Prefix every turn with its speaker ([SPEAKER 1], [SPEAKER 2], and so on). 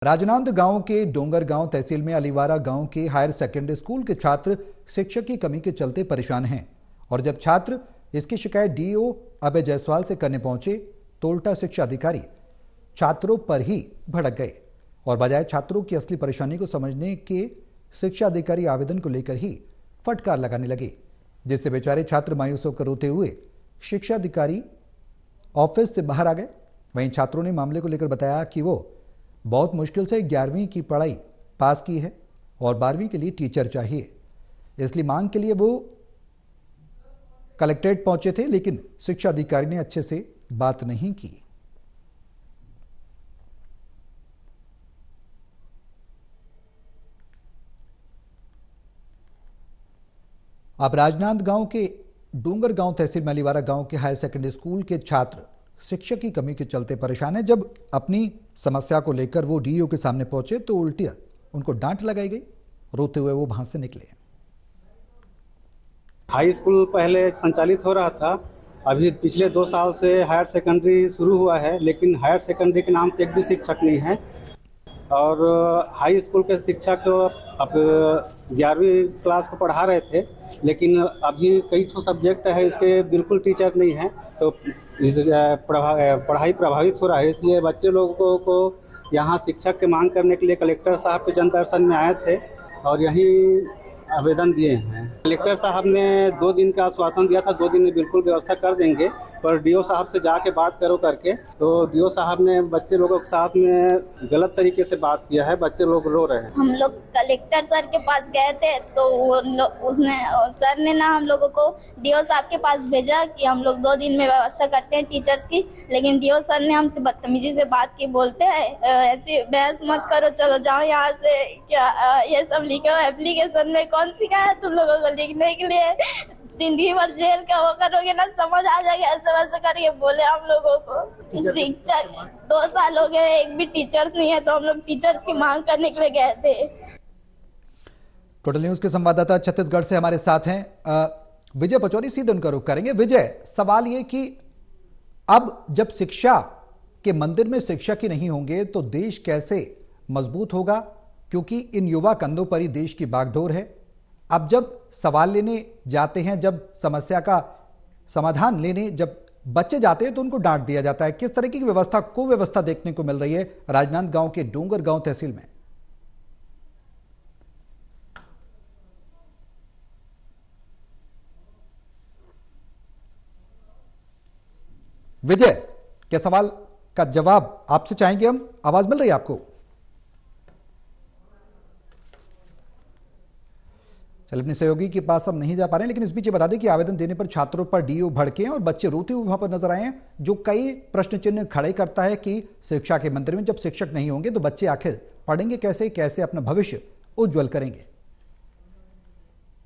[SPEAKER 1] राजनांद गांव के डोंगर गांव तहसील में अलीवारा गांव के हायर सेकेंडरी स्कूल के छात्र शिक्षक की कमी के चलते परेशान हैं और जब छात्र इसकी शिकायत डीईओ अभय जायसवाल से करने पहुंचे तो उल्टा शिक्षा अधिकारी छात्रों पर ही भड़क गए और बजाय छात्रों की असली परेशानी को समझने के शिक्षा अधिकारी आवेदन को लेकर ही फटकार लगाने लगे, जिससे बेचारे छात्र मायूस होकर रोते हुए शिक्षा अधिकारी ऑफिस से बाहर आ गए। वहीं छात्रों ने मामले को लेकर बताया कि वो बहुत मुश्किल से 11वीं की पढ़ाई पास की है और 12वीं के लिए टीचर चाहिए, इसलिए मांग के लिए वो कलेक्ट्रेट पहुंचे थे, लेकिन शिक्षा अधिकारी ने अच्छे से बात नहीं की। अब राजनांद गांव के डोंगर गांव तहसील में अलीवारा गांव के हायर सेकेंडरी स्कूल के छात्र शिक्षक की कमी के चलते परेशान है। जब अपनी समस्या को लेकर वो डीईओ के सामने पहुंचे तो उल्टी उनको डांट लगाई गई। रोते हुए वो वहां से निकले।
[SPEAKER 2] हाई स्कूल पहले संचालित हो रहा था, अभी पिछले 2 साल से हायर सेकेंडरी शुरू हुआ है, लेकिन हायर सेकेंडरी के नाम से एक भी शिक्षक नहीं है। और हाई स्कूल के शिक्षक अब 11वीं क्लास को पढ़ा रहे थे, लेकिन अभी कई ठो सब्जेक्ट है इसके बिल्कुल टीचर नहीं है, तो इस पढ़ाई प्रभावित हो रहा है। इसलिए बच्चे लोगों को यहाँ शिक्षक की मांग करने के लिए कलेक्टर साहब के जनदर्शन में आए थे और यही आवेदन दिए हैं। कलेक्टर साहब ने 2 दिन का आश्वासन दिया था, 2 दिन में बिल्कुल व्यवस्था कर देंगे, पर डीओ साहब से जाके बात करो करके, तो डीओ साहब ने बच्चे लोगों के साथ में गलत तरीके से बात किया है। बच्चे लोग रो रहे हैं।
[SPEAKER 3] हम लोग कलेक्टर सर के पास गए थे तो उसने सर ने ना हम लोगों को डीओ साहब के पास भेजा कि हम लोग 2 दिन में व्यवस्था करते हैं टीचर्स की, लेकिन डीओ सर ने हमसे बदतमीजी से बात की। बोलते हैं ऐसी बहस मत करो, चलो जाओ यहाँ से, क्या ये सब लिखो एप्लीकेशन में, कौन सिखाया तुम लोगों को लिखने के लिए, जिंदगी भर जेल का वो करोगे ना, समझ आ जाएगा, ऐसे वैसे करके बोले हम लोगों को। शिक्षक 2 साल हो गए, एक भी टीचर्स नहीं है, तो हम लोग टीचर्स की मांग करने के लिए गए थे।
[SPEAKER 1] टोटल न्यूज के संवाददाता छत्तीसगढ़ से हमारे साथ हैं विजय पचौरी, सीधे उनका रुख करेंगे। विजय, सवाल ये कि अब जब शिक्षा के मंदिर में शिक्षक ही नहीं होंगे तो देश कैसे मजबूत होगा, क्योंकि इन युवा कंधों पर ही देश की बागडोर है। अब जब सवाल लेने जाते हैं, जब समस्या का समाधान लेने जब बच्चे जाते हैं तो उनको डांट दिया जाता है। किस तरह की व्यवस्था कुव्यवस्था देखने को मिल रही है राजनांद गांव के डोंगर गांव तहसील में? विजय, क्या सवाल का जवाब आपसे चाहेंगे हम? आवाज मिल रही है आपको? चलिए, अपने सहयोगी के पास हम नहीं जा पा रहे हैं, लेकिन इस बीच ये बता दें कि आवेदन देने पर छात्रों पर डीईओ भड़के हैं और बच्चे रोते हुए वहां पर नजर आए हैं, जो कई प्रश्न चिन्ह खड़े करता है कि शिक्षा के मंदिर में जब शिक्षक नहीं होंगे तो बच्चे आखिर पढ़ेंगे कैसे, कैसे अपना भविष्य उज्जवल करेंगे।